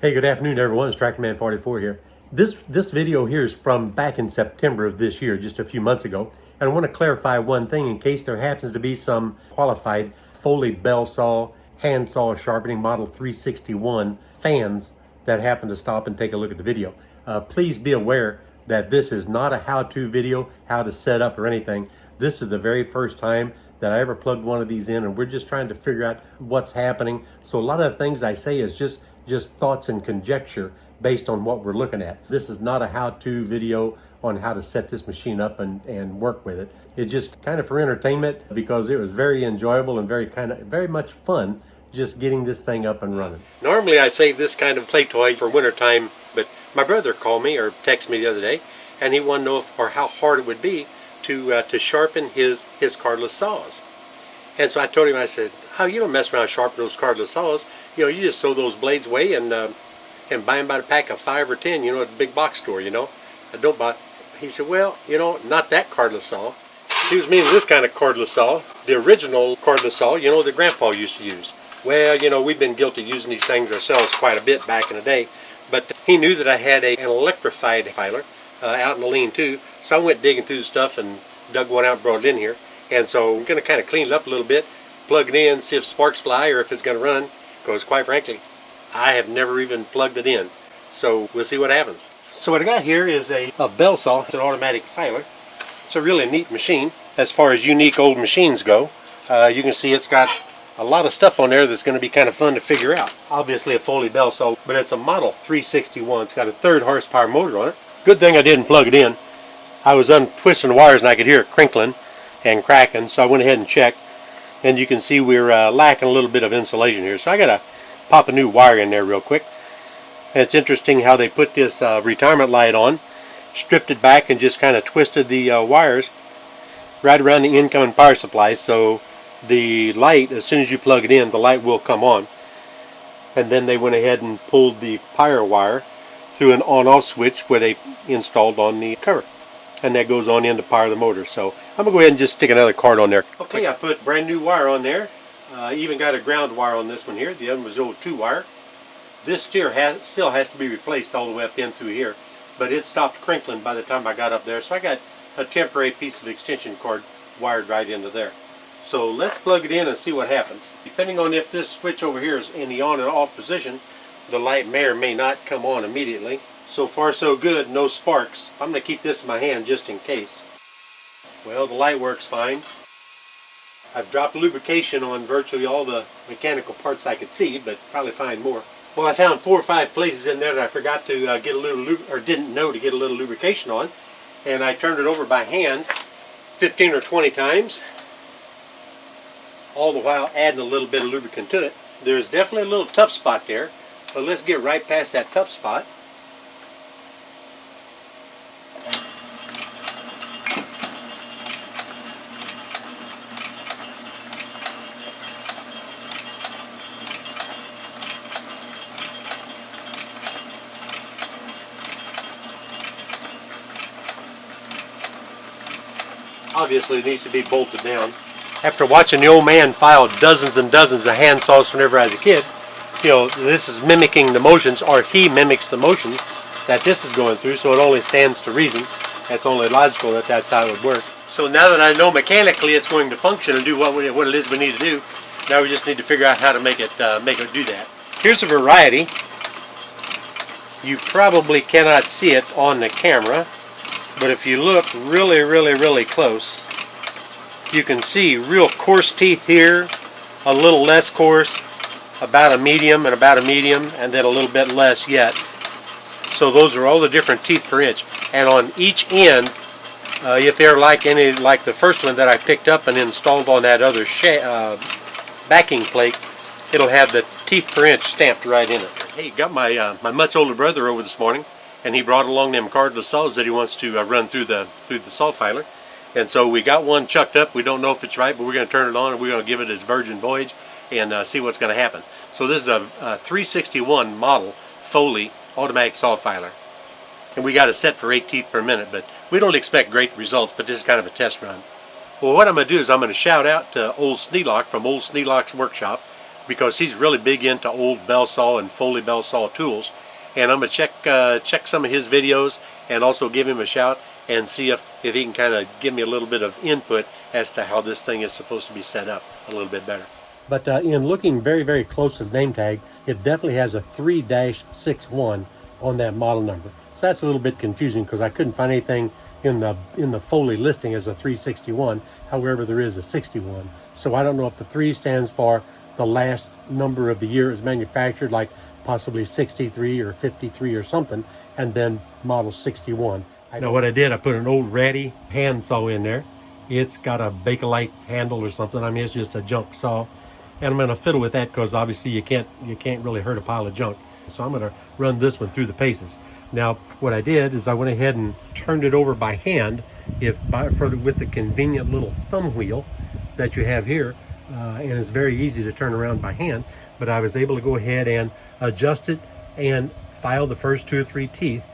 Hey, good afternoon, everyone. It's TractorMan44 here. This video here is from back in September of this year, just a few months ago. And I want to clarify one thing in case there happens to be some qualified Foley bell saw, hand saw sharpening model 361 fans that happen to stop and take a look at the video. Please be aware that this is not a how-to video, how to set up or anything. This is the very first time that I ever plugged one of these in, and we're just trying to figure out what's happening. So a lot of the things I say is just thoughts and conjecture based on what we're looking at. This is not a how-to video on how to set this machine up and work with it. It's just kind of for entertainment because it was very enjoyable and very much fun just getting this thing up and running. Normally I save this kind of play toy for wintertime, but my brother called me or texted me the other day, and he wanted to know how hard it would be to sharpen his cordless saws. And so I told him, I said, "How you don't mess around sharpening those cordless saws? You know, you just throw those blades away and buy them by the pack of 5 or 10, you know, at the big box store, you know. I don't buy." He said, "Well, you know, not that cordless saw." He was meaning this kind of cordless saw, the original cordless saw, you know, that Grandpa used to use. Well, you know, we've been guilty of using these things ourselves quite a bit back in the day, but he knew that I had an electrified filer out in the lean-to, so I went digging through the stuff and dug one out and brought it in here. And so I'm going to kind of clean it up a little bit, plug it in, see if sparks fly or if it's going to run, because quite frankly, I have never even plugged it in. So we'll see what happens. So what I got here is a bell saw. It's an automatic filer. It's a really neat machine as far as unique old machines go. You can see it's got a lot of stuff on there that's going to be kind of fun to figure out. Obviously a Foley bell saw, but it's a model 361. It's got a 3rd horsepower motor on it. Good thing I didn't plug it in. I was untwisting the wires and I could hear it crinkling and cracking, so I went ahead and checked, and you can see we're lacking a little bit of insulation here, so I gotta pop a new wire in there real quick. And it's interesting how they put this retirement light on, stripped it back and just kind of twisted the wires right around the incoming power supply, so the light, as soon as you plug it in, the light will come on. And then they went ahead and pulled the power wire through an on-off switch where they installed on the cover, and that goes on in to power the motor. So I'm going to go ahead and just stick another cord on there. Okay, I put brand new wire on there. Even got a ground wire on this one here. The other one was the old 2 wire. This still has to be replaced all the way up in through here, but it stopped crinkling by the time I got up there. So I got a temporary piece of extension cord wired right into there. So let's plug it in and see what happens. Depending on if this switch over here is in the on and off position, the light may or may not come on immediately. So far so good, no sparks. I'm going to keep this in my hand just in case. Well, the light works fine. I've dropped lubrication on virtually all the mechanical parts I could see, but probably find more. Well, I found 4 or 5 places in there that I forgot to get a little, or didn't know to get a little lubrication on, and I turned it over by hand 15 or 20 times, all the while adding a little bit of lubricant to it. There's definitely a little tough spot there, but let's get right past that tough spot. Obviously it needs to be bolted down. After watching the old man file dozens and dozens of hand saws whenever I was a kid, you know, this is mimicking the motions, or he mimics the motions that this is going through, so it only stands to reason. That's only logical that that's how it would work. So now that I know mechanically it's going to function and do what it is we need to do, now we just need to figure out how to make it do that. Here's a variety. You probably cannot see it on the camera, but if you look really, really, really close, you can see real coarse teeth here, a little less coarse, about a medium and about a medium, and then a little bit less yet. So those are all the different teeth per inch. And on each end, if they're like the first one that I picked up and installed on that other backing plate, it'll have the teeth per inch stamped right in it. Hey, got my much older brother over this morning, and he brought along them cordless saws that he wants to run through the saw filer. And so we got one chucked up. We don't know if it's right, but we're going to turn it on and we're going to give it its virgin voyage and see what's going to happen. So this is a 361 model Foley automatic saw filer, and we got it set for 8 teeth per minute, but we don't expect great results, but this is kind of a test run. Well, what I'm going to do is I'm going to shout out to old Sneelock from old Sneelock's workshop. because he's really big into old bell saw and Foley bell saw tools. And I'm going to check some of his videos and also give him a shout and see if he can kind of give me a little bit of input as to how this thing is supposed to be set up a little bit better. But in looking very, very close to the name tag, it definitely has a 3-61 on that model number. So that's a little bit confusing because I couldn't find anything in the Foley listing as a 361. However, there is a 61. So I don't know if the 3 stands for the last number of the year it was manufactured, like possibly 63 or 53 or something, and then model 61. Now what I did, I put an old ratty hand saw in there. It's got a Bakelite handle or something. I mean, it's just a junk saw. And I'm going to fiddle with that because obviously you can't really hurt a pile of junk. So I'm going to run this one through the paces. Now what I did is I went ahead and turned it over by hand with the convenient little thumb wheel that you have here. And it's very easy to turn around by hand, but I was able to go ahead and adjust it and file the first 2 or 3 teeth,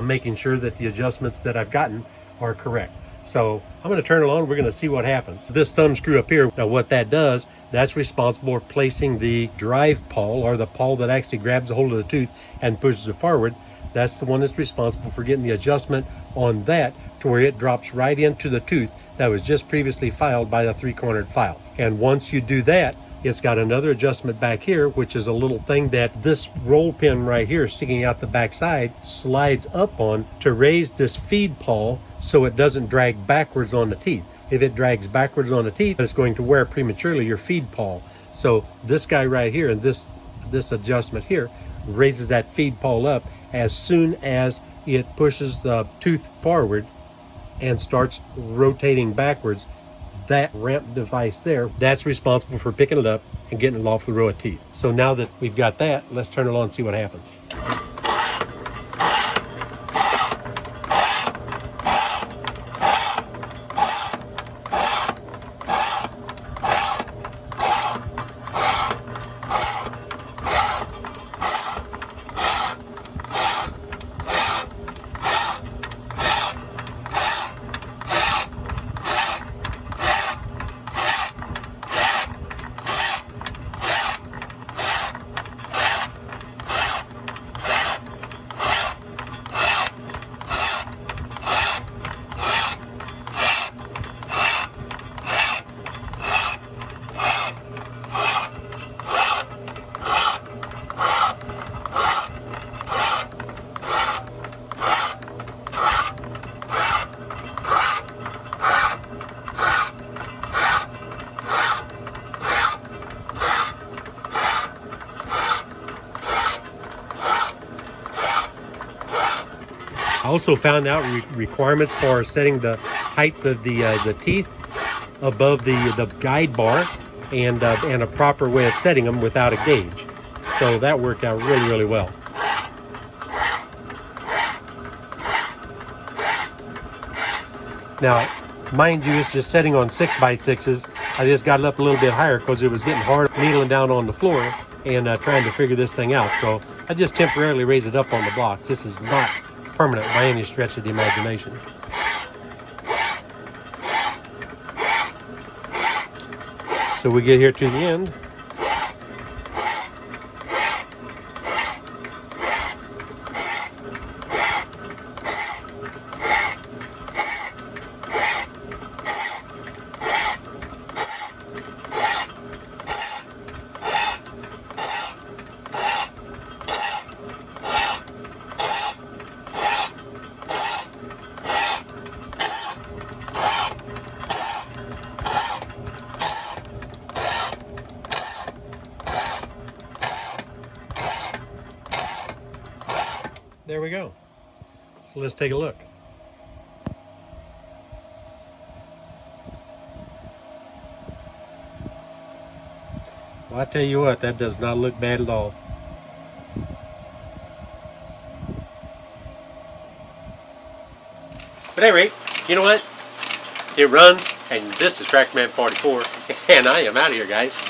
making sure that the adjustments that I've gotten are correct. So I'm going to turn it on. We're going to see what happens. This thumb screw up here, now what that does, that's responsible for placing the drive pawl, or the pawl that actually grabs a hold of the tooth and pushes it forward. That's the one that's responsible for getting the adjustment on that to where it drops right into the tooth that was just previously filed by the 3-cornered file. And once you do that, it's got another adjustment back here, which is a little thing that this roll pin right here sticking out the back side slides up on to raise this feed pawl so it doesn't drag backwards on the teeth. If it drags backwards on the teeth, it's going to wear prematurely your feed pawl. So this guy right here and this adjustment here raises that feed pawl up as soon as it pushes the tooth forward and starts rotating backwards. That ramp device there, that's responsible for picking it up and getting it off the row of teeth. So now that we've got that, let's turn it on and see what happens. I also found out requirements for setting the height of the teeth above the guide bar, and a proper way of setting them without a gauge. So that worked out really, really well. Now, mind you, it's just setting on 6x6s. I just got it up a little bit higher because it was getting hard needling down on the floor and trying to figure this thing out. So I just temporarily raised it up on the block. This is not permanent by any stretch of the imagination. So we get here to the end. There we go. So let's take a look. Well, I tell you what, that does not look bad at all. But at any rate, you know what? It runs, and this is TrackMan 44, and I am out of here, guys.